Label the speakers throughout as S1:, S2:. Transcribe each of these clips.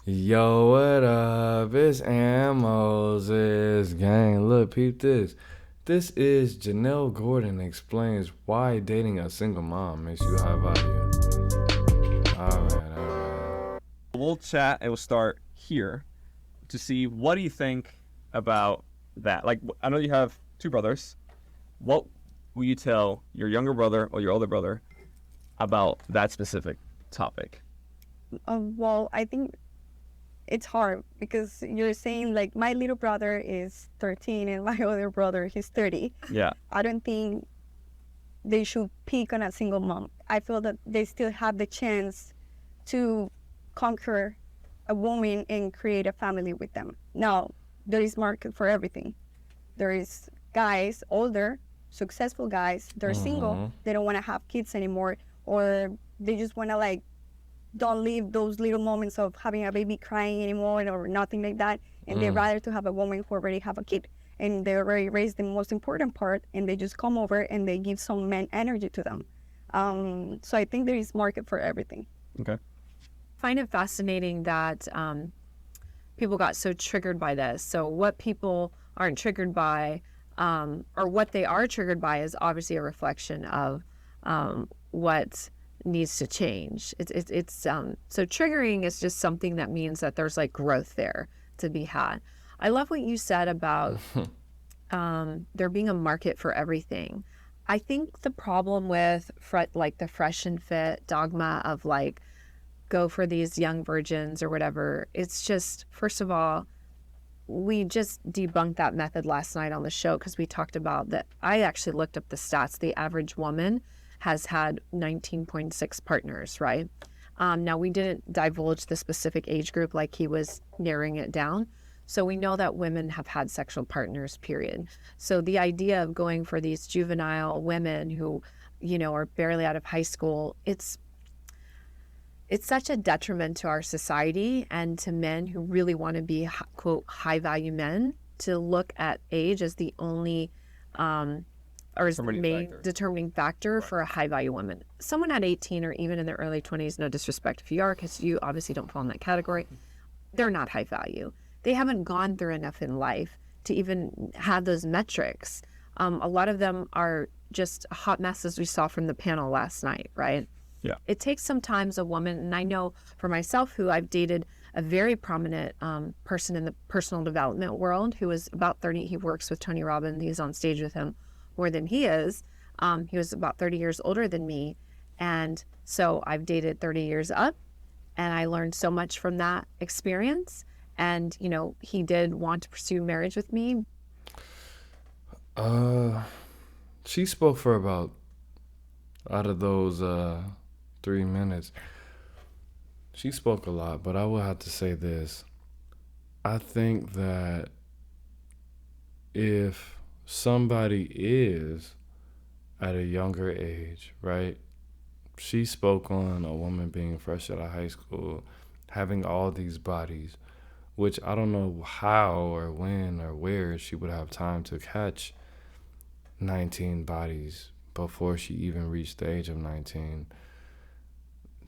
S1: Yo, what up? It's Moses gang. Look, peep this. This is Jenelle Gordon explains why dating a single mom makes you high value. All right.
S2: We'll chat and we'll start here to see what do you think about that. Like, I know you have two brothers. What will you tell your younger brother or your older brother about that specific topic?
S3: Well, I think it's hard because you're saying like my little brother is 13 and my other brother he's 30.
S2: Yeah.
S3: I don't think they should pick on a single mom. I feel that they still have the chance to conquer a woman and create a family with them. Now, there is market for everything. There is guys, older, successful guys, they're single, they don't want to have kids anymore, or they just want to like don't live those little moments of having a baby crying anymore or nothing like that, and they'd rather to have a woman who already have a kid and they already raised the most important part, and they just come over and they give some man energy to them. So I think there is market for everything.
S2: Okay.
S4: Find it fascinating that people got so triggered by this. So what people aren't triggered by, or what they are triggered by, is obviously a reflection of what needs to change. It's so triggering is just something that means that there's like growth there to be had. I love what you said about there being a market for everything. I think the problem with like the fresh and fit dogma of like go for these young virgins or whatever, it's just, first of all, we just debunked that method last night on the show because we talked about that. I actually looked up the stats. The average woman has had 19.6 partners, right? Now, we didn't divulge the specific age group like he was narrowing it down. So we know that women have had sexual partners, period. So the idea of going for these juvenile women who, you know, are barely out of high school, it's such a detriment to our society and to men who really want to be, quote, high value men, to look at age as the only or is the main determining factor for a high value woman. Someone at 18 or even in their early 20s, no disrespect if you are, because you obviously don't fall in that category, they're not high value. They haven't gone through enough in life to even have those metrics. A lot of them are just a hot mess, as we saw from the panel last night, right?
S2: Yeah.
S4: It takes sometimes a woman, and I know for myself who I've dated a very prominent person in the personal development world who was about 30. He works with Tony Robbins. He's on stage with him more than he is. He was about 30 years older than me. And so I've dated 30 years up, and I learned so much from that experience. And, you know, he did want to pursue marriage with me.
S1: She spoke for about, out of those 3 minutes, she spoke a lot, but I will have to say this. I think that if somebody is at a younger age, right? She spoke on a woman being fresh out of high school, having all these bodies, which I don't know how or when or where she would have time to catch 19 bodies before she even reached the age of 19.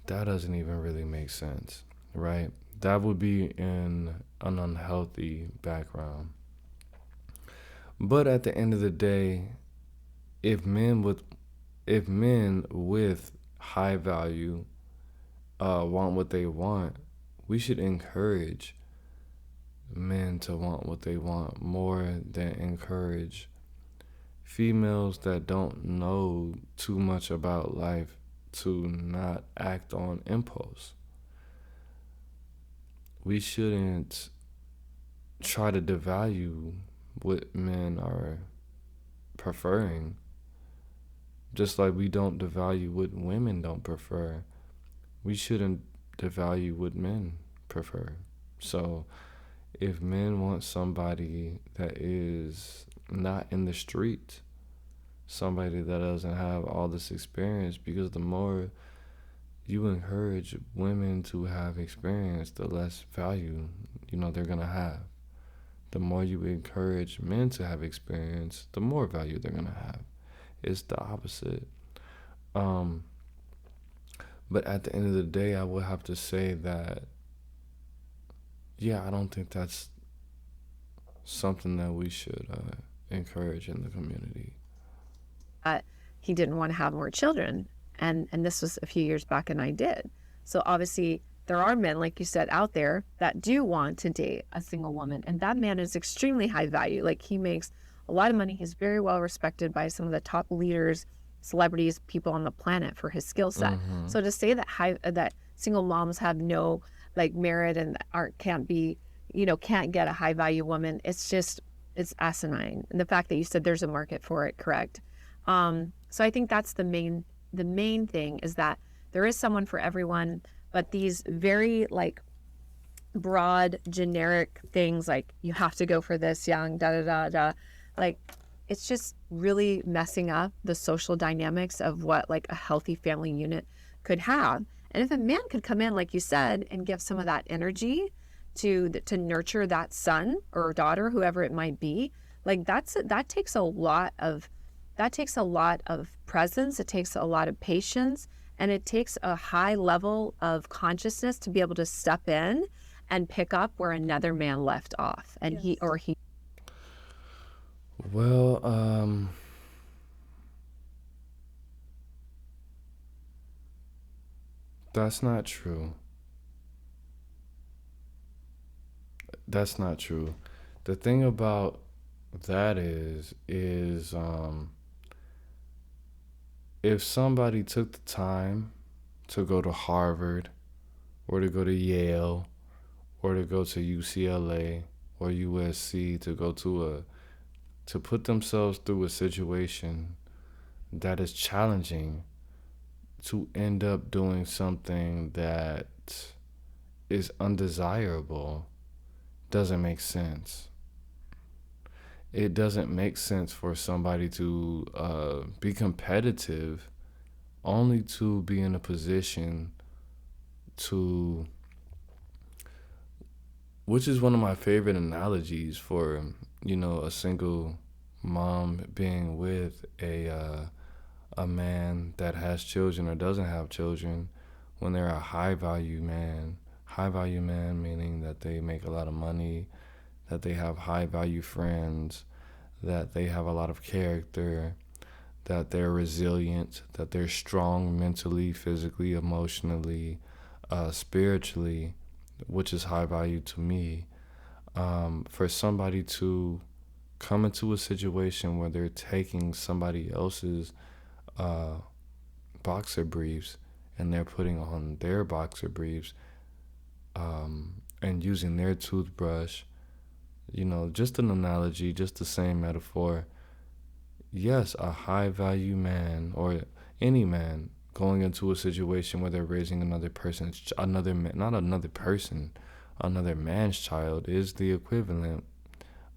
S1: That doesn't even really make sense, right? That would be in an unhealthy background. But at the end of the day, if men with high value want what they want, we should encourage men to want what they want more than encourage females that don't know too much about life to not act on impulse. We shouldn't try to devalue what men are preferring, just like we don't devalue what women don't prefer. We shouldn't devalue what men prefer. So if men want somebody that is not in the street, somebody that doesn't have all this experience, because the more you encourage women to have experience, the less value, they're going to have. The more you encourage men to have experience, the more value they're going to have. It's the opposite. But at the end of the day, I would have to say that yeah, I don't think that's something that we should encourage in the community.
S4: He didn't want to have more children. And this was a few years back, and I did. So obviously, there are men, like you said, out there that do want to date a single woman. And that man is extremely high value. Like, he makes a lot of money. He's very well respected by some of the top leaders, celebrities, people on the planet for his skill set. So to say that single moms have no like merit and can't get a high value woman, it's asinine. And the fact that you said there's a market for it, correct? So I think that's the main thing, is that there is someone for everyone, but these very like broad generic things, like you have to go for this young like, it's just really messing up the social dynamics of what like a healthy family unit could have. And if a man could come in, like you said, and give some of that energy to nurture that son or daughter, whoever it might be, like that takes a lot of presence. It takes a lot of patience, and it takes a high level of consciousness to be able to step in and pick up where another man left off. And
S3: Yes.
S4: he.
S1: Well, that's not true. That's not true. The thing about that is if somebody took the time to go to Harvard or to go to Yale or to go to UCLA or USC to put themselves through a situation that is challenging, to end up doing something that is undesirable, doesn't make sense. It doesn't make sense for somebody to be competitive only to be in a position to, which is one of my favorite analogies for, a single mom being with a man that has children or doesn't have children, when they're a high value man. High value man meaning that they make a lot of money, that they have high value friends, that they have a lot of character, that they're resilient, that they're strong mentally, physically, emotionally, spiritually, which is high value to me. For somebody to come into a situation where they're taking somebody else's boxer briefs and they're putting on their boxer briefs, and using their toothbrush, just an analogy, just the same metaphor. Yes, a high value man or any man going into a situation where they're raising another man's child is the equivalent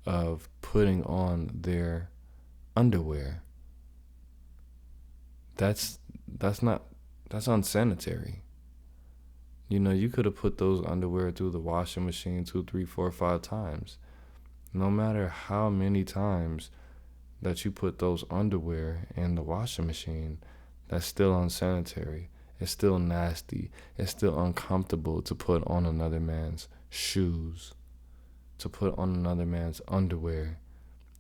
S1: of putting on their underwear. That's unsanitary. You could have put those underwear through the washing machine 2, 3, 4, 5 times. No matter how many times that you put those underwear in the washing machine, that's still unsanitary. It's still nasty. It's still uncomfortable to put on another man's shoes, to put on another man's underwear,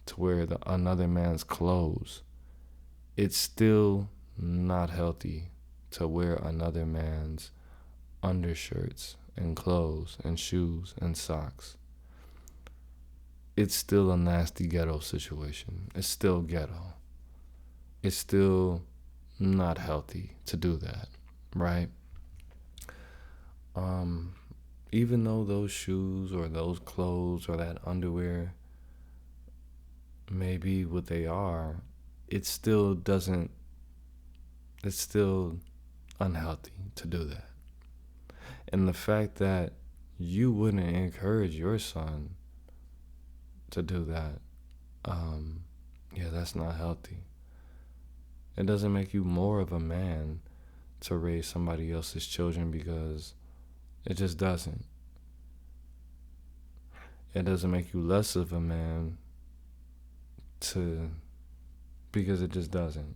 S1: to wear another man's clothes. It's still not healthy to wear another man's undershirts and clothes and shoes and socks. It's still a nasty ghetto situation. It's still ghetto. It's still not healthy to do that, right? Even though those shoes or those clothes or that underwear may be what they are, it's still unhealthy to do that. And the fact that you wouldn't encourage your son to do that, that's not healthy. It doesn't make you more of a man to raise somebody else's children, because it just doesn't. It doesn't make you less of a man because it just doesn't.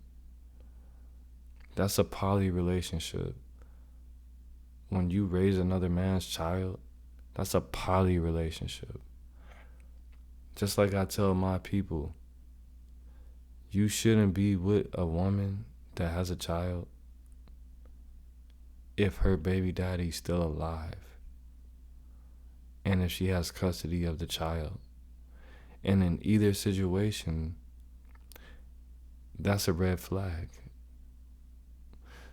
S1: That's a poly relationship. When you raise another man's child, That's a poly relationship. Just like I tell my people, you shouldn't be with a woman that has a child if her baby daddy's still alive and if she has custody of the child. And in either situation, that's a red flag.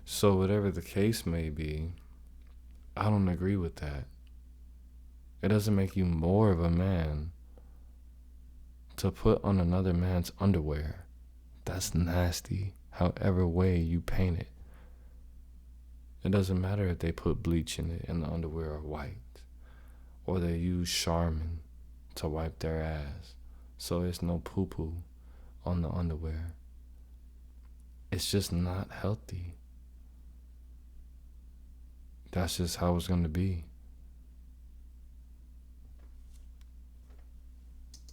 S1: So whatever the case may be, I don't agree with that. It doesn't make you more of a man to put on another man's underwear. That's nasty, however way you paint it. It doesn't matter if they put bleach in it and the underwear are white, or they use Charmin to wipe their ass so it's no poo-poo on the underwear. It's just not healthy. That's just how it's going to be.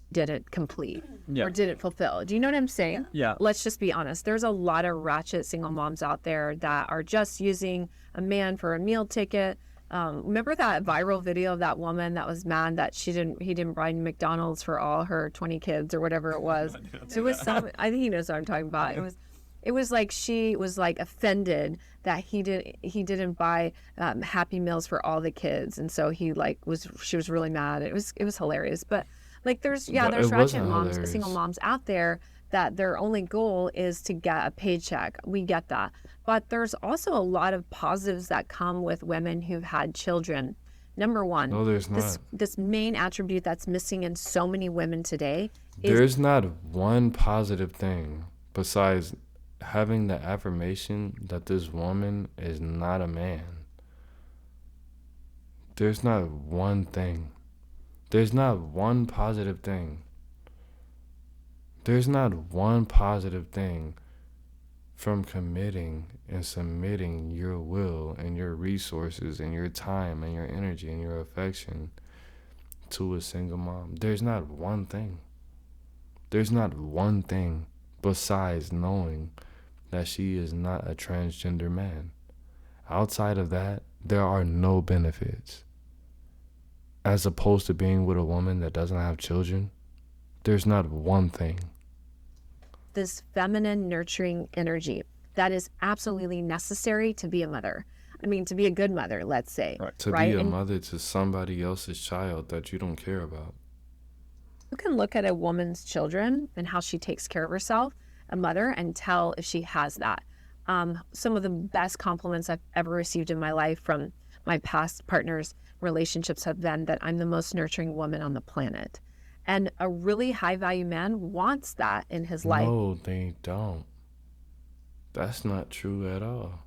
S4: Didn't complete
S2: Yeah.
S4: or didn't fulfill. Do you know what I'm saying?
S2: Yeah.
S4: Let's just be honest. There's a lot of ratchet single moms out there that are just using a man for a meal ticket. Remember that viral video of that woman that was mad that he didn't buy McDonald's for all her 20 kids or whatever it was. It was some, I think he knows what I'm talking about. It was like she was like offended that he didn't buy Happy Meals for all the kids, and so she was really mad. It was hilarious, but like there's ratchet moms, single moms out there that their only goal is to get a paycheck. We get that, but there's also a lot of positives that come with women who've had children. Number one,
S1: No, there's not.
S4: This main attribute that's missing in so many women today is
S1: There's not one positive thing besides having the affirmation that this woman is not a man. There's not one thing. There's not one positive thing. There's not one positive thing from committing and submitting your will and your resources and your time and your energy and your affection to a single mom. There's not one thing. There's not one thing besides knowing that she is not a transgender man. Outside of that, there are no benefits. As opposed to being with a woman that doesn't have children, there's not one thing.
S4: this feminine nurturing energy that is absolutely necessary to be a mother. I mean, to be a good mother, let's say.
S2: Right.
S1: To
S4: right?
S1: be a
S4: And
S1: mother to somebody else's child that you don't care about.
S4: you can look at a woman's children and how she takes care of herself, a mother, and tell if she has that. Some of the best compliments I've ever received in my life from my past partners' relationships have been that I'm the most nurturing woman on the planet. And a really high value man wants that in his life.
S1: No, they don't. That's not true at all.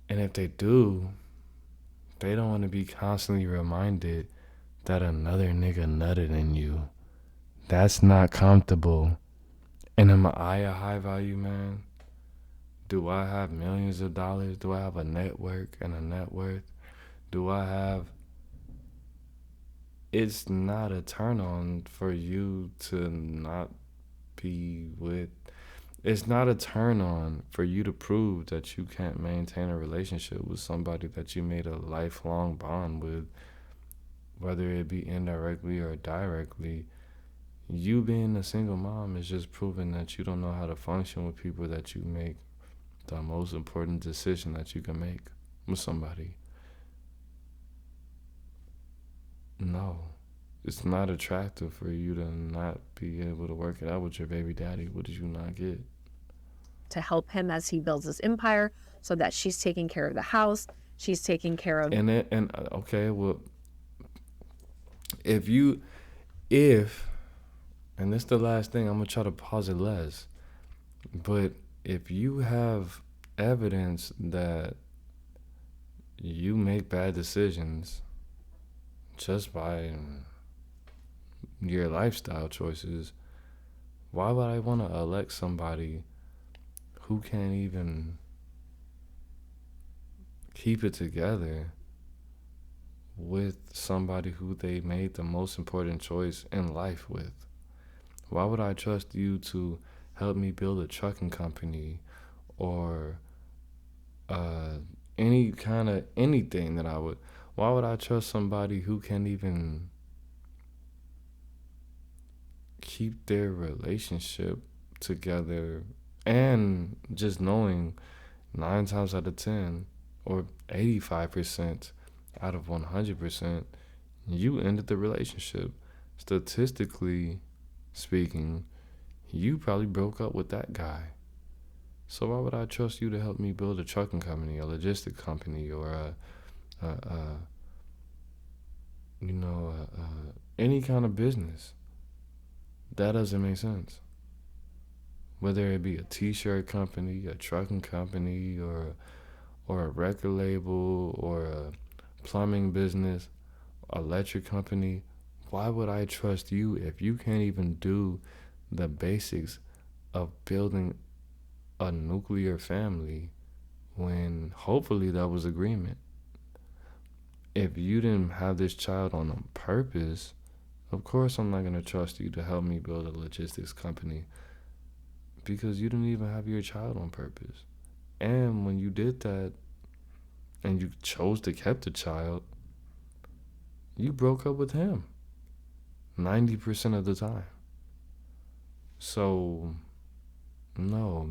S1: And if they do, they don't want to be constantly reminded that another nigga nutted in you. That's not comfortable. And am I a high value man? Do I have millions of dollars? Do I have a network and a net worth? Do I have... It's not a turn on for you to not be with... It's not a turn on for you to prove that you can't maintain a relationship with somebody that you made a lifelong bond with, whether it be indirectly or directly. You being a single mom is just proving that you don't know how to function with people that you make the most important decision that you can make with somebody. No, it's not attractive for you to not be able to work it out with your baby daddy. What did you not get?
S4: To help him as he builds his empire, so that she's taking care of the house, she's taking care of...
S1: Okay, well, if, and this is the last thing, I'm going to try to pause it less, but if you have evidence that you make bad decisions just by your lifestyle choices, why would I want to elect somebody who can't even keep it together with somebody who they made the most important choice in life with? Why would I trust you to help me build a trucking company or any kind of anything that I would. Why would I trust somebody who can't even keep their relationship together? And just knowing 9 times out of 10 or 85% out of 100%, you ended the relationship. Statistically speaking, you probably broke up with that guy. So why would I trust you to help me build a trucking company, a logistic company, or any kind of business? That doesn't make sense. Whether it be a t-shirt company, a trucking company, or a record label, or a plumbing business, electric company, why would I trust you if you can't even do the basics of building a nuclear family when hopefully that was agreement? If you didn't have this child on purpose, of course I'm not going to trust you to help me build a logistics company, because you didn't even have your child on purpose. And when you did that and you chose to keep the child, you broke up with him 90% of the time. So no,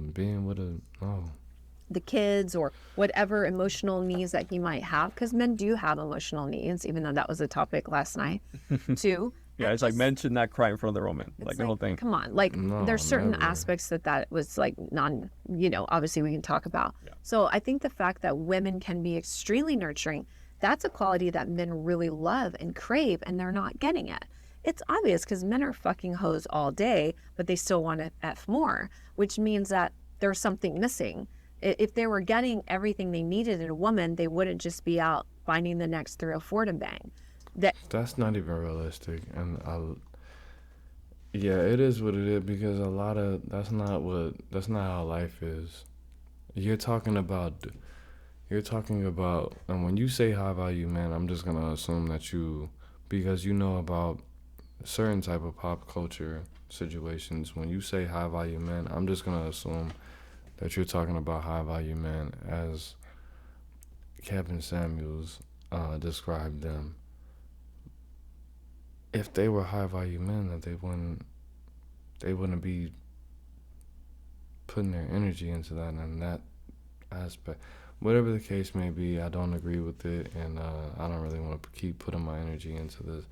S4: the kids or whatever emotional needs that he might have, because men do have emotional needs, even though that was a topic last night too.
S2: Yeah, it's like men should not cry in front of their woman, like the whole thing.
S4: Come on, like
S1: No,
S4: there's certain
S1: never.
S4: aspects that was like obviously we can talk about.
S2: Yeah.
S4: So I think the fact that women can be extremely nurturing, that's a quality that men really love and crave, and they're not getting it. It's obvious because men are fucking hoes all day, but they still want to F more, which means that there's something missing. If they were getting everything they needed in a woman, they wouldn't just be out finding the next 304 to bang.
S1: That's not even realistic. And yeah, it is what it is, because that's not how life is. You're talking about, and when you say high value man, I'm just gonna assume that because you know about certain type of pop culture situations. When you say high value men, I'm just gonna assume that you're talking about high value men as Kevin Samuels described them. If they were high value men, that they wouldn't be putting their energy into that and that aspect. Whatever the case may be, I don't agree with it, and I don't really want to keep putting my energy into this.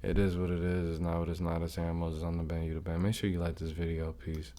S1: It is what it is. It's not what it's not. It's Aaron Moses. I'm the band. You the band. Make sure you like this video. Peace.